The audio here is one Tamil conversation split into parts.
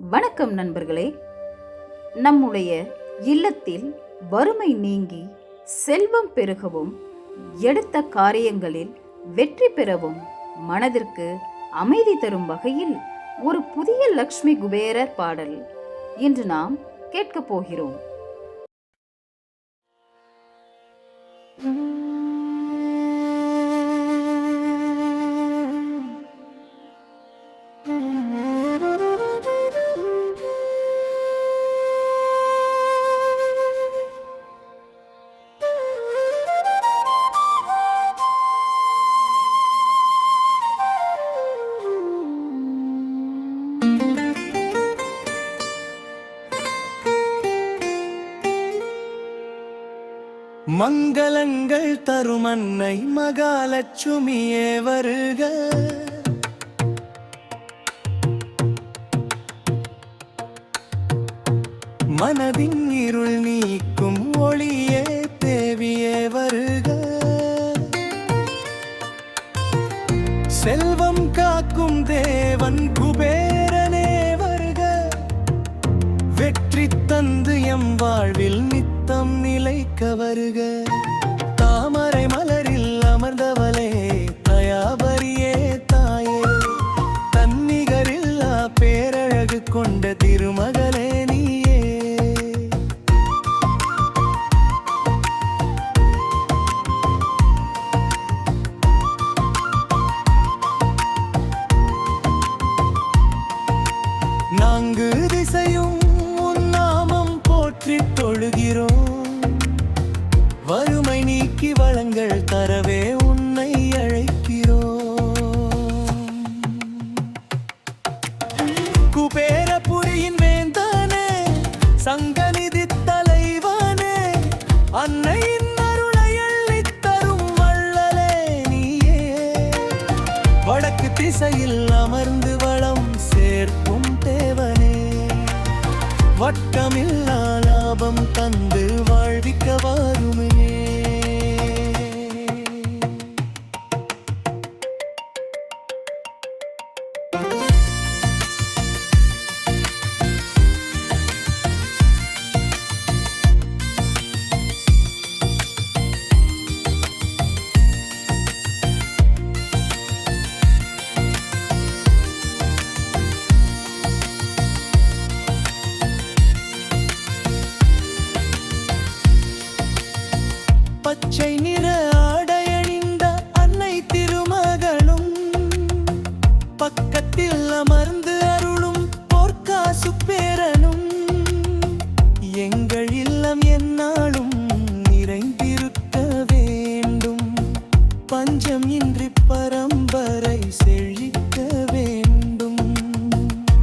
வணக்கம் நண்பர்களே. நம்முடைய இல்லத்தில் வறுமை நீங்கி செல்வம் பெருகவும் எடுத்த காரியங்களில் வெற்றி பெறவும் மனதிற்கு அமைதி தரும் வகையில் ஒரு புதிய லக்ஷ்மி குபேரர் பாடல் இன்று நாம் கேட்கப் போகிறோம். மங்களங்கள் தரும் அன்னை மகாலட்சுமியே வருக. மனதின் இருள் நீக்கும் ஒளியே தேவியே வருக. செல்வம் காக்கும் தேவன் குபேரனே வருக. வெற்றி தந்து எம் வாழ்வில் நித்தம் நிலைக்க வருக. தாமரை மலரில் அமர்ந்தவளே தயாபரியே தாயே, தன்னிகரில்லா பேரழகு கொண்ட திருமகளே நீயே. நான்கு திசையும் உன் நாமம் போற்றி தொழுகிறோம். வறுமை நீக்கி வளங்கள் தரவே உன்னை அழைக்கிறோம். குபேரபுரியின் வேந்தனே, சங்கநிதி தலைவனே, அன்னையின் அருளை அள்ளித் தரும் வள்ளலே நீயே. வடக்கு திசையில் அமர்ந்து வளம் சேர்க்கும் தேவனே, வட்டமில்லா லாபம் தந்து வாழ்விக்க வாருமே. பச்சை நிற ஆடையணிந்த அன்னை திருமகளும், பக்கத்தில் அமர்ந்து அருளும் பொற்காசு பேரனும், எங்கள் இல்லம் எந்நாளும் நிறைந்திருக்க வேண்டும். பஞ்சம் இன்றி பரம்பரை செழிக்க வேண்டும்.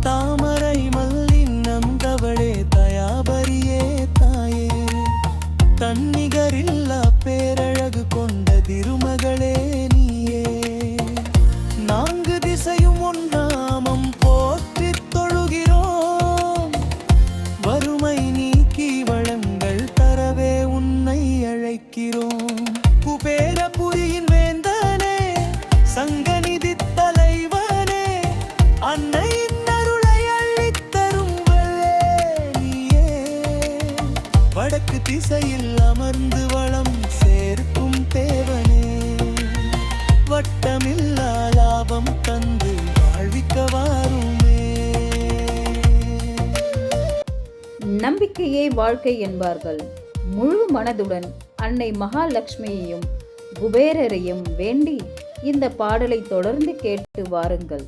தாமரை மல்லின் நந்தவளே தயாபரியே தாயே, தன்னிகரில்லா பேரழகு கொண்ட திருமகளே நீயே. நான்கு திசையும் உன் நாமம் போற்றி தொழுகிறோம். வறுமை நீக்கி வளங்கள் தரவே உன்னை அழைக்கிறோம். குபேரபுரியின் வேந்தனே, சங்கநிதி தலைவனே, அன்னையின் அருளை அள்ளித் தரும் வள்ளலே நீயே. வடக்கு திசையில் அமர்ந்து வளம் சேர்க்கும் தேவனே, வட்டமில்லா லாபம் தந்து வாழ்விக்க வாருமே. நம்பிக்கையே வாழ்க்கை என்பார்கள். முழு மனதுடன் அன்னை மகாலட்சுமியையும் குபேரரையும் வேண்டி இந்த பாடலை தொடர்ந்து கேட்டு வாருங்கள்.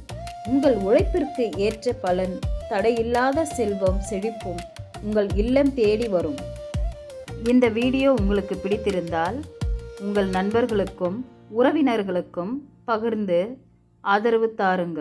உங்கள் உழைப்பிற்கு ஏற்ற பலன், தடையில்லாத செல்வம் செழிப்பும் உங்கள் இல்லம் தேடி வரும். இந்த வீடியோ உங்களுக்கு பிடித்திருந்தால் உங்கள் நண்பர்களுக்கும் உறவினர்களுக்கும் பகிர்ந்து ஆதரவு தாருங்கள்.